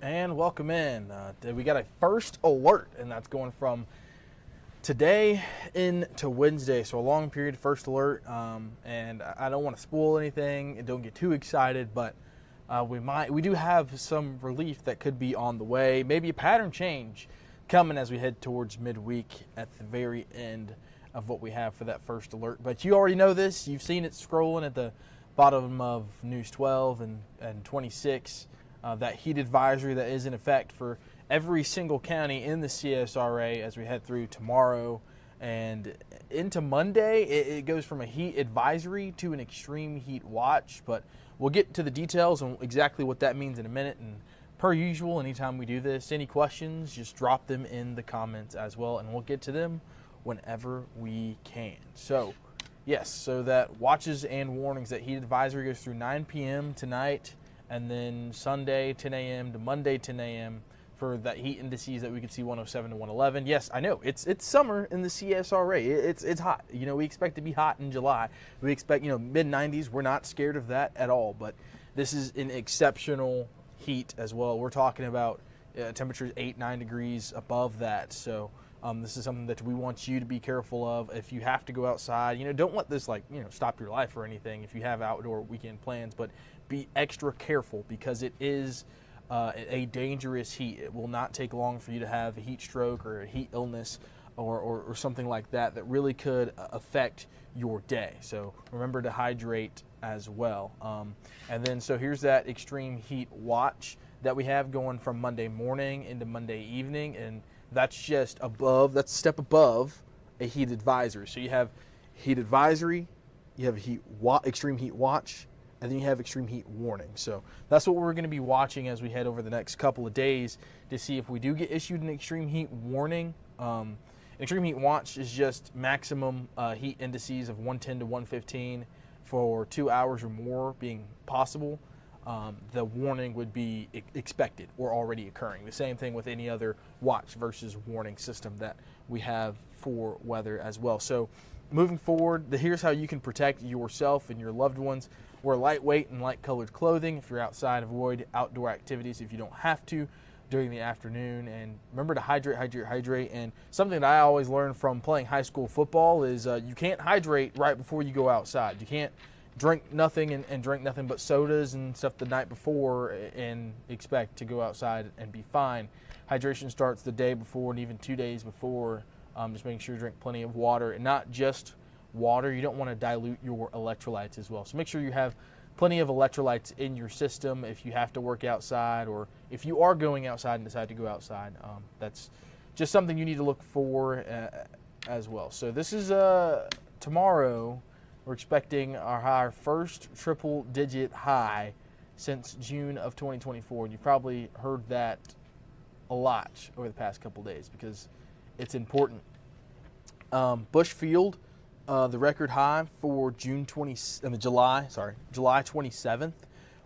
And welcome in. We got a first alert, and that's going from today into Wednesday. So a long period first alert. And I don't want to spoil anything and don't get too excited, but we do have some relief that could be on the way. Maybe a pattern change coming as we head towards midweek at the very end of what we have for that first alert. But you already know this. You've seen it scrolling at the bottom of News 12 and 26. That heat advisory that is in effect for every single county in the CSRA as we head through tomorrow and into Monday. It goes from a heat advisory to an extreme heat watch, but we'll get to the details on exactly what that means in a minute. And per usual, anytime we do this, any questions, just drop them in the comments as well, and we'll get to them whenever we can. So yes, so that watches and warnings, that heat advisory goes through 9 p.m. tonight, and then Sunday 10 a.m. to Monday 10 a.m. for that heat indices that we could see 107 to 111. Yes, I know it's summer in the CSRA. It's hot. You know, we expect to be hot in July. We expect, mid 90s. We're not scared of that at all. But this is an exceptional heat as well. We're talking about temperatures 8-9 degrees above that. So this is something that we want you to be careful of. If you have to go outside, don't let this stop your life or anything if you have outdoor weekend plans, but be extra careful because it is a dangerous heat. It will not take long for you to have a heat stroke or a heat illness or something like that really could affect your day. So remember to hydrate as well. And then so here's that extreme heat watch that we have going from Monday morning into Monday evening, and that's just above, that's a step above a heat advisory. So you have heat advisory, you have extreme heat watch, and then you have extreme heat warning. So that's what we're going to be watching as we head over the next couple of days to see if we do get issued an extreme heat warning. Extreme heat watch is just maximum heat indices of 110 to 115 for 2 hours or more being possible. The warning would be expected or already occurring. The same thing with any other watch versus warning system that we have for weather as well. So moving forward, here's how you can protect yourself and your loved ones. Wear lightweight and light colored clothing. If you're outside, avoid outdoor activities if you don't have to during the afternoon. And remember to hydrate. And something that I always learned from playing high school football is you can't hydrate right before you go outside. You can't drink nothing and drink nothing but sodas and stuff the night before and expect to go outside and be fine. Hydration starts the day before and even 2 days before. Just making sure you drink plenty of water, and not just water. You don't want to dilute your electrolytes as well. So make sure you have plenty of electrolytes in your system if you have to work outside, or if you are going outside and decide to go outside. That's just something you need to look for as well. So this is tomorrow. We're expecting our first triple-digit high since June of 2024. And you've probably heard that a lot over the past couple days because it's important. Bushfield, the record high for July 27th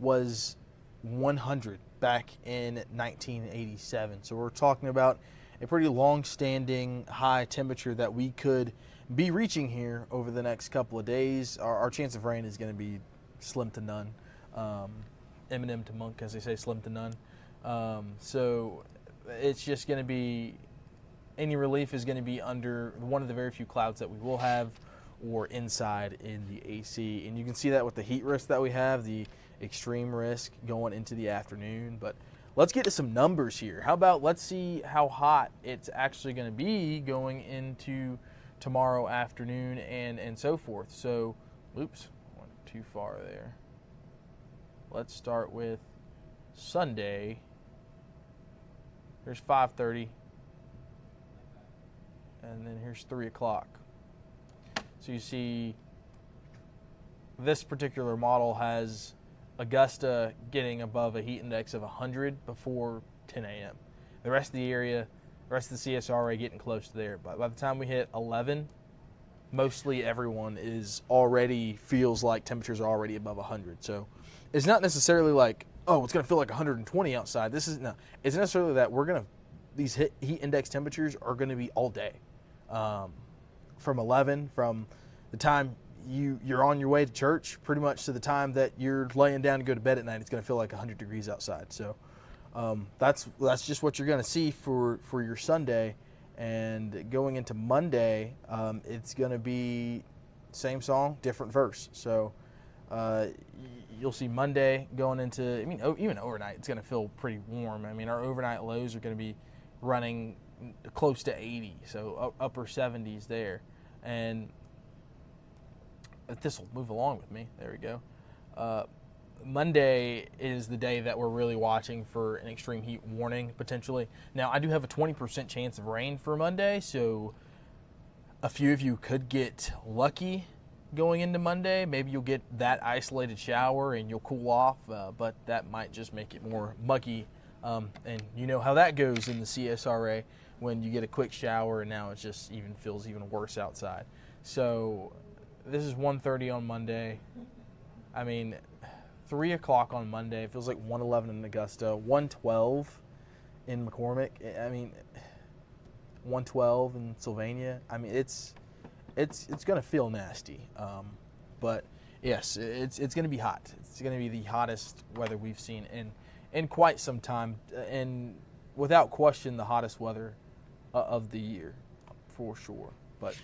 was 100 back in 1987. So we're talking about a pretty long-standing high temperature that we could be reaching here over the next couple of days. Our chance of rain is going to be slim to none. Eminem to Monk, as they say, slim to none. So it's just going to be, any relief is going to be under one of the very few clouds that we will have or inside in the AC. And you can see that with the heat risk that we have, the extreme risk going into the afternoon. But let's get to some numbers here. How about let's see how hot it's actually going to be going into tomorrow afternoon and so forth. So, oops, went too far there. Let's start with Sunday. Here's 5:30. And then here's 3 o'clock. So you see this particular model has Augusta getting above a heat index of 100 before 10 a.m. The rest of the area, the rest of the CSRA getting close to there. But by the time we hit 11, mostly everyone feels like temperatures are already above 100. So it's not necessarily like, oh, it's going to feel like 120 outside. It's necessarily that these heat index temperatures are going to be all day. From 11, from the time you're on your way to church pretty much to the time that you're laying down to go to bed at night, it's going to feel like 100 degrees outside. So That's just what you're going to see for your Sunday. And going into Monday, it's going to be same song, different verse. So you'll see Monday going into, even overnight, it's going to feel pretty warm. Our overnight lows are going to be running close to 80, so upper 70s there. And this will move along with me. There we go. Monday is the day that we're really watching for an extreme heat warning, potentially. Now, I do have a 20% chance of rain for Monday, so a few of you could get lucky going into Monday. Maybe you'll get that isolated shower and you'll cool off, but that might just make it more muggy. And you know how that goes in the CSRA when you get a quick shower and now it just feels even worse outside. So this is 1:30 on Monday. 3 o'clock on Monday. It feels like 1:11 in Augusta, 1:12 in McCormick. 1:12 in Sylvania. It's going to feel nasty. But yes, it's going to be hot. It's going to be the hottest weather we've seen in quite some time, and without question the hottest weather of the year for sure. But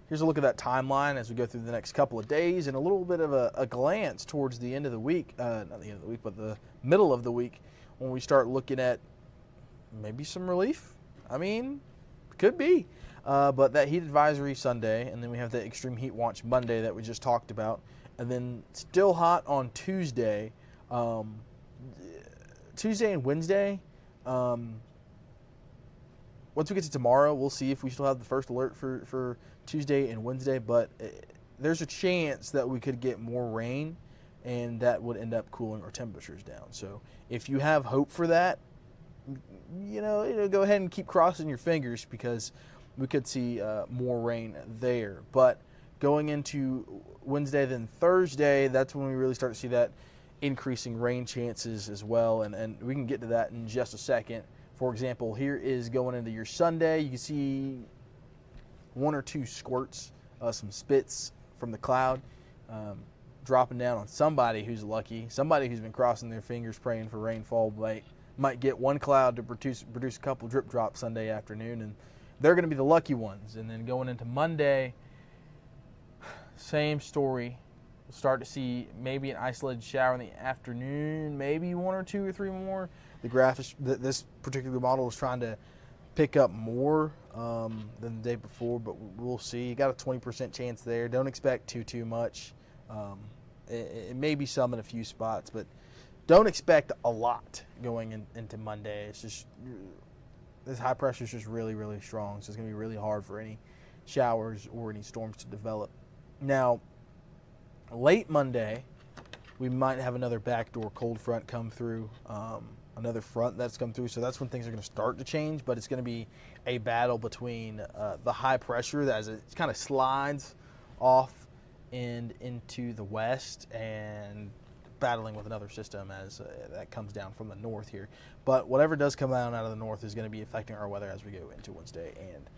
here's a look at that timeline as we go through the next couple of days, and a little bit of a glance towards the end of the week, not the end of the week, but the middle of the week, when we start looking at maybe some relief. Could be. But that heat advisory Sunday, and then we have the extreme heat watch Monday that we just talked about, and then still hot on Tuesday. Tuesday and Wednesday. Once we get to tomorrow, we'll see if we still have the first alert for Tuesday and Wednesday, but there's a chance that we could get more rain, and that would end up cooling our temperatures down. So if you have hope for that, go ahead and keep crossing your fingers, because we could see more rain there. But going into Wednesday, then Thursday, that's when we really start to see that increasing rain chances as well, and we can get to that in just a second. For example, here is going into your Sunday. You can see one or two squirts, some spits from the cloud dropping down on somebody who's lucky. Somebody who's been crossing their fingers praying for rainfall might get one cloud to produce a couple drip drops Sunday afternoon, and they're going to be the lucky ones. And then going into Monday, same story. We'll start to see maybe an isolated shower in the afternoon, maybe one or two or three more. The graph this particular model is trying to pick up more than the day before, but we'll see. You got a 20% chance there. Don't expect too much. It may be some in a few spots, but don't expect a lot going into Monday. It's just this high pressure is just really, really strong, so it's going to be really hard for any showers or any storms to develop. Now, late Monday, we might have another backdoor cold front come through, another front that's come through, so that's when things are going to start to change, but it's going to be a battle between the high pressure as it kind of slides off and into the west, and battling with another system as that comes down from the north here. But whatever does come out of the north is going to be affecting our weather as we go into Wednesday and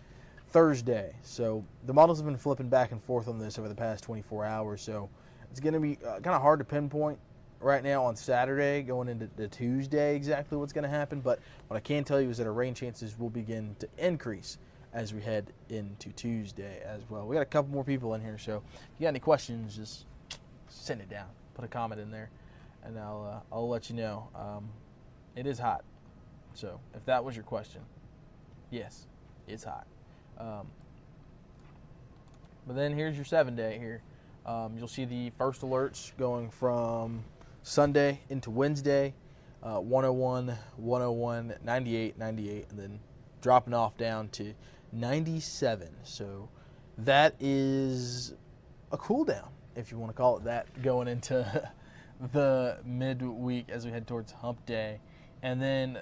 Thursday. So the models have been flipping back and forth on this over the past 24 hours, so it's going to be kind of hard to pinpoint right now on Saturday going into Tuesday exactly what's going to happen. But what I can tell you is that our rain chances will begin to increase as we head into Tuesday as well. We got a couple more people in here, so if you got any questions, just send it down. Put a comment in there, and I'll let you know. It is hot, so if that was your question, yes, it's hot. But then here's your 7-day here. You'll see the first alerts going from Sunday into Wednesday, 101, 101, 98, 98, and then dropping off down to 97. So that is a cool down, if you want to call it that, going into the midweek as we head towards hump day. And then,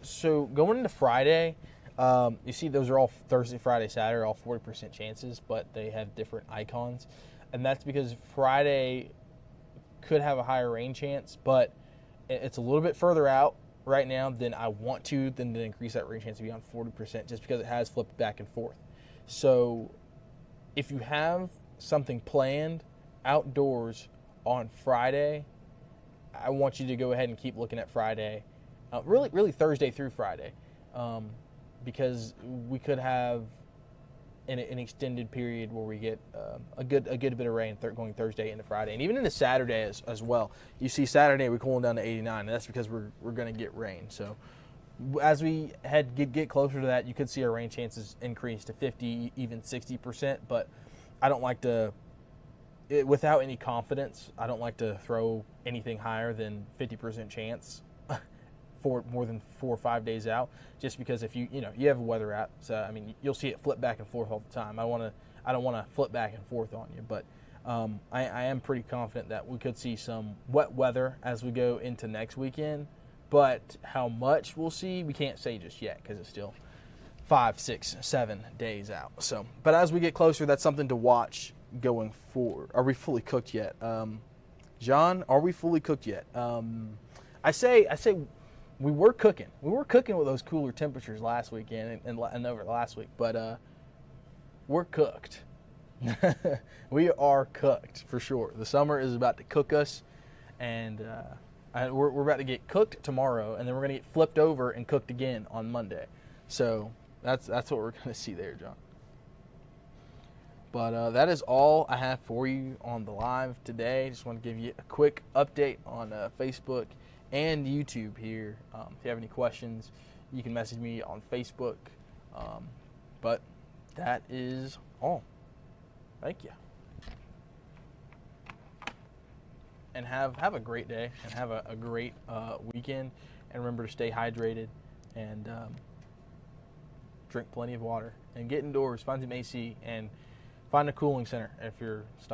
so going into Friday, you see those are all Thursday, Friday, Saturday, all 40% chances, but they have different icons. And that's because Friday could have a higher rain chance, but it's a little bit further out right now than I want to increase that rain chance to be on 40%, just because it has flipped back and forth. So if you have something planned outdoors on Friday, I want you to go ahead and keep looking at Friday really Thursday through Friday, because we could have an extended period where we get a good bit of rain going Thursday into Friday, and even into Saturday as well. You see Saturday we're cooling down to 89, and that's because we're going to get rain. So as we get closer to that, you could see our rain chances increase to 50, even 60%. But I don't like to, without any confidence, I don't like to throw anything higher than 50% chance for more than 4 or 5 days out, just because if you have a weather app, so I mean you'll see it flip back and forth all the time. I don't want to flip back and forth on you, but I am pretty confident that we could see some wet weather as we go into next weekend. But how much we'll see, we can't say just yet because it's still 5, 6, 7 days out. So, but as we get closer, that's something to watch going forward. Are we fully cooked yet, John? Are we fully cooked yet? I say. We were cooking. We were cooking with those cooler temperatures last weekend and over the last week, but we're cooked. We are cooked for sure. The summer is about to cook us, and we're about to get cooked tomorrow, and then we're going to get flipped over and cooked again on Monday. So that's what we're going to see there, John. But that is all I have for you on the live today. Just want to give you a quick update on Facebook and YouTube here. If you have any questions, you can message me on Facebook. But that is all. Thank you. And have a great day, and have a great weekend. And remember to stay hydrated, and drink plenty of water. And get indoors, find some AC, and find a cooling center if you're stuck